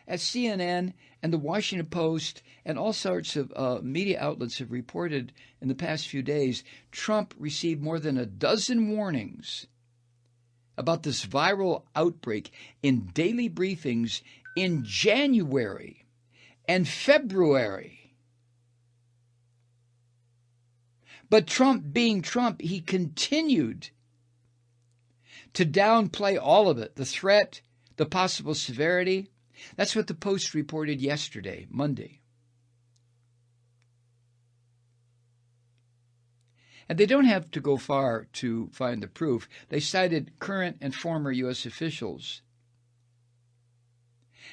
as CNN and the Washington Post and all sorts of media outlets have reported in the past few days, Trump received more than a dozen warnings about this viral outbreak in daily briefings in January and February. But Trump being Trump, he continued to downplay all of it, the threat, the possible severity. That's what the Post reported yesterday, Monday. And they don't have to go far to find the proof. They cited current and former U.S. officials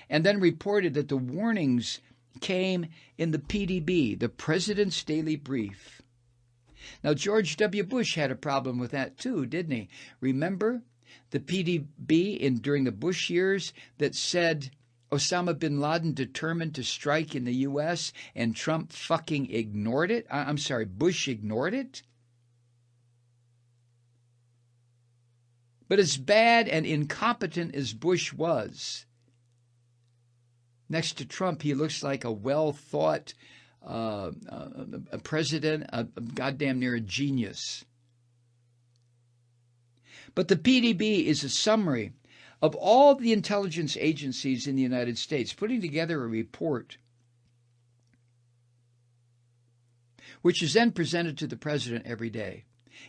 and then reported that the warnings came in the PDB, the President's Daily Brief. Now, George W. Bush had a problem with that too, didn't he? Remember the PDB during the Bush years that said Osama bin Laden determined to strike in the U.S. and Trump fucking ignored it? Bush ignored it? But as bad and incompetent as Bush was, next to Trump, he looks like a well-thought a president, a goddamn near a genius. But the PDB is a summary of all the intelligence agencies in the United States putting together a report which is then presented to the president every day.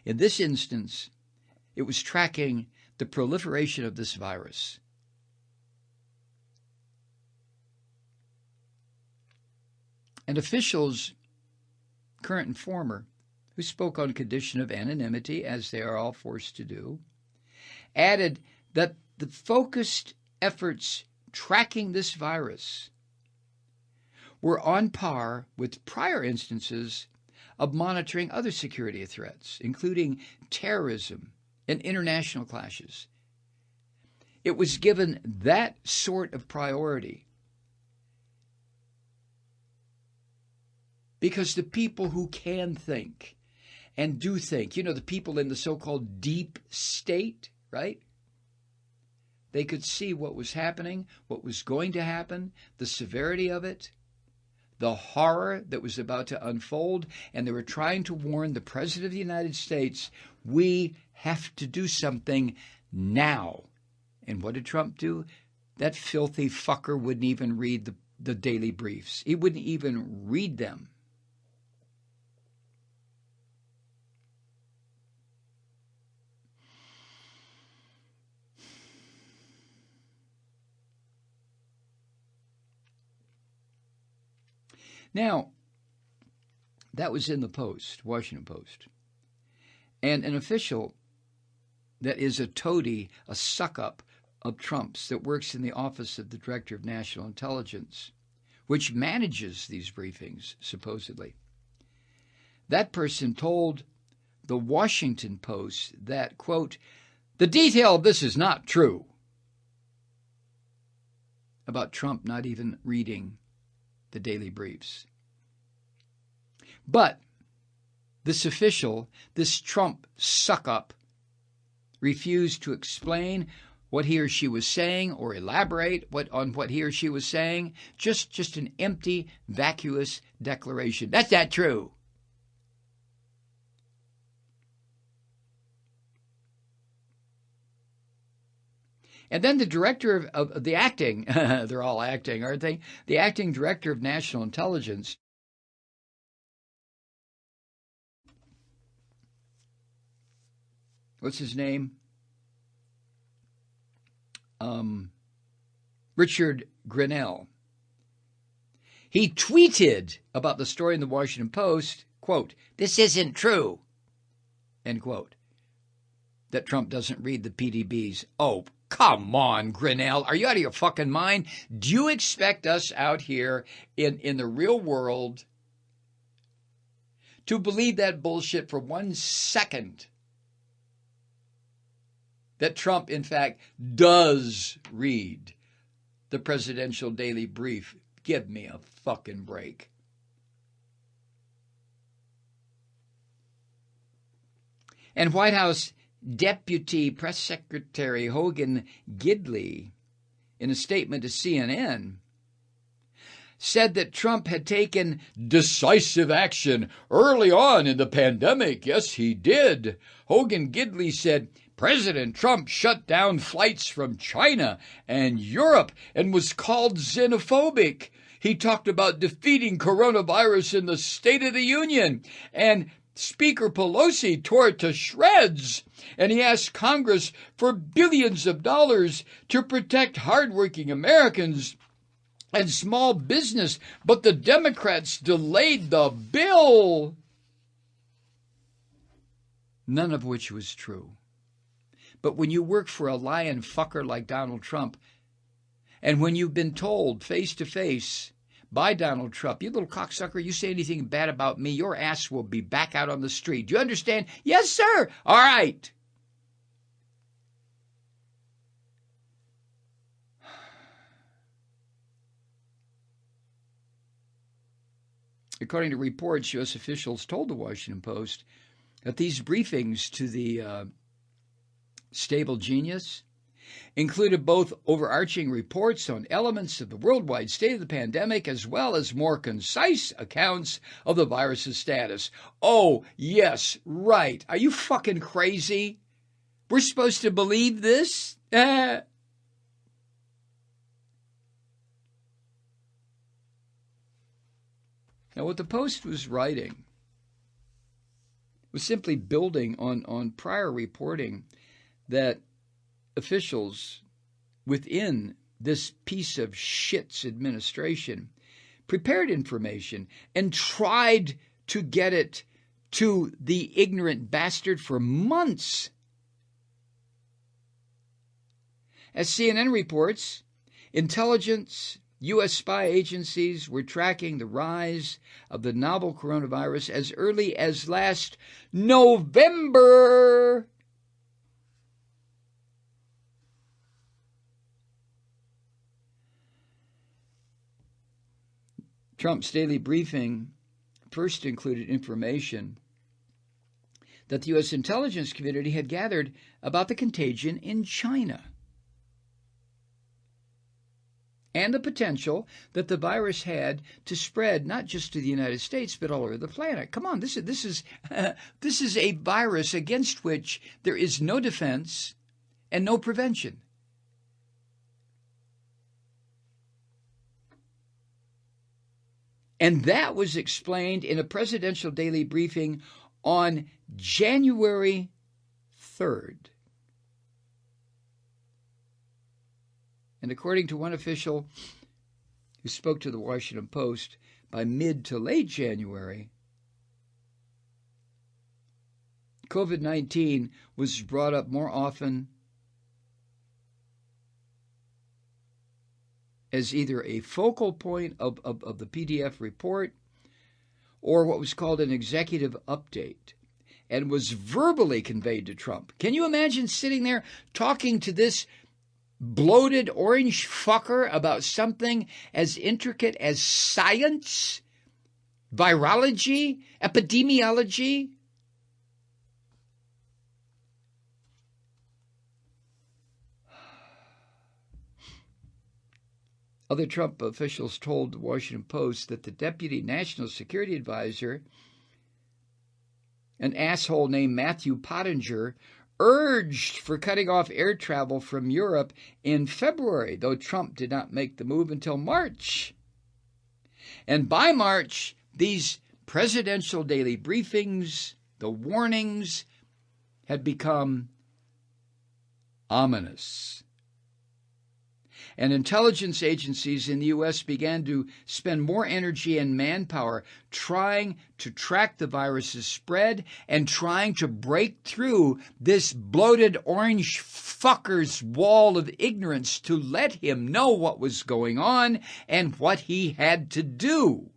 In this instance, it was tracking the proliferation of this virus. And officials, current and former, who spoke on condition of anonymity, as they are all forced to do, added that the focused efforts tracking this virus were on par with prior instances of monitoring other security threats, including terrorism and international clashes. It was given that sort of priority because the people who can think and do think, the people in the so-called deep state, right? They could see what was happening, what was going to happen, the severity of it, the horror that was about to unfold, and they were trying to warn the President of the United States, we have to do something now. And what did Trump do? That filthy fucker wouldn't even read the daily briefs. He wouldn't even read them. Now, that was in the Post, Washington Post. And an official that is a toady, a suck-up of Trump's that works in the office of the Director of National Intelligence, which manages these briefings, supposedly. That person told the Washington Post that, quote, the detail of this is not true, about Trump not even reading the daily briefs. But this official, this Trump suck-up, refused to explain what he or she was saying or elaborate on what he or she was saying. Just an empty, vacuous declaration. That's not true. And then the director of the acting, they're all acting, aren't they? The acting director of National Intelligence what's his name? Richard Grenell. He tweeted about the story in the Washington Post, quote, this isn't true, end quote, that Trump doesn't read the PDBs. Oh, come on, Grenell. Are you out of your fucking mind? Do you expect us out here in the real world to believe that bullshit for 1 second? That Trump, in fact, does read the presidential daily brief. Give me a fucking break. And White House Deputy Press Secretary Hogan Gidley, in a statement to CNN, said that Trump had taken decisive action early on in the pandemic. Yes, he did. Hogan Gidley said, President Trump shut down flights from China and Europe and was called xenophobic. He talked about defeating coronavirus in the State of the Union, and Speaker Pelosi tore it to shreds, and he asked Congress for billions of dollars to protect hardworking Americans and small business, but the Democrats delayed the bill. None of which was true. But when you work for a lying fucker like Donald Trump, and when you've been told face to face by Donald Trump, you little cocksucker, you say anything bad about me, your ass will be back out on the street. Do you understand? Yes, sir. All right. According to reports, U.S. officials told the Washington Post that these briefings to the stable genius included both overarching reports on elements of the worldwide state of the pandemic as well as more concise accounts of the virus's status. Oh, yes, right. Are you fucking crazy? We're supposed to believe this? Now, what the Post was writing was simply building on prior reporting that officials within this piece of shit's administration prepared information and tried to get it to the ignorant bastard for months. As CNN reports, intelligence U.S. spy agencies were tracking the rise of the novel coronavirus as early as last November. Trump's daily briefing first included information that the U.S. intelligence community had gathered about the contagion in China and the potential that the virus had to spread not just to the United States but all over the planet. Come on, this is a virus against which there is no defense and no prevention. And that was explained in a presidential daily briefing on January 3rd. And according to one official who spoke to the Washington Post, by mid to late January, COVID-19 was brought up more often as either a focal point of the PDF report or what was called an executive update, and was verbally conveyed to Trump. Can you imagine sitting there talking to this bloated orange fucker about something as intricate as science, virology, epidemiology? Other Trump officials told the Washington Post that the deputy national security advisor, an asshole named Matthew Pottinger, urged for cutting off air travel from Europe in February, though Trump did not make the move until March. And by March, these presidential daily briefings, the warnings, had become ominous. And intelligence agencies in the U.S. began to spend more energy and manpower trying to track the virus's spread and trying to break through this bloated orange fucker's wall of ignorance to let him know what was going on and what he had to do.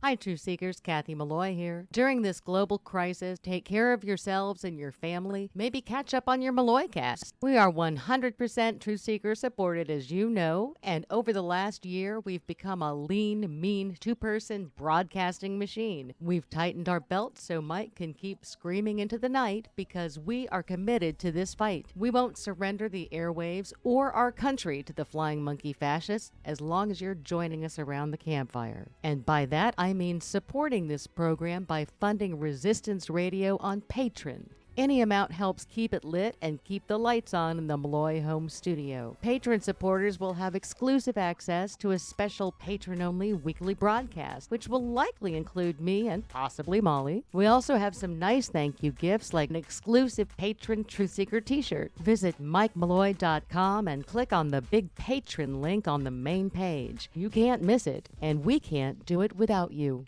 Hi, Truth Seekers. Kathy Malloy here. During this global crisis, take care of yourselves and your family. Maybe catch up on your Malloy cast. We are 100% Truth Seeker supported, as you know, and over the last year, we've become a lean, mean, two-person broadcasting machine. We've tightened our belts so Mike can keep screaming into the night because we are committed to this fight. We won't surrender the airwaves or our country to the flying monkey fascists as long as you're joining us around the campfire. And by that, I mean supporting this program by funding Resistance Radio on Patreon. Any amount helps keep it lit and keep the lights on in the Malloy home studio. Patron supporters will have exclusive access to a special patron-only weekly broadcast, which will likely include me and possibly Molly. We also have some nice thank you gifts like an exclusive patron Truth Seeker t-shirt. Visit MikeMalloy.com and click on the big patron link on the main page. You can't miss it, and we can't do it without you.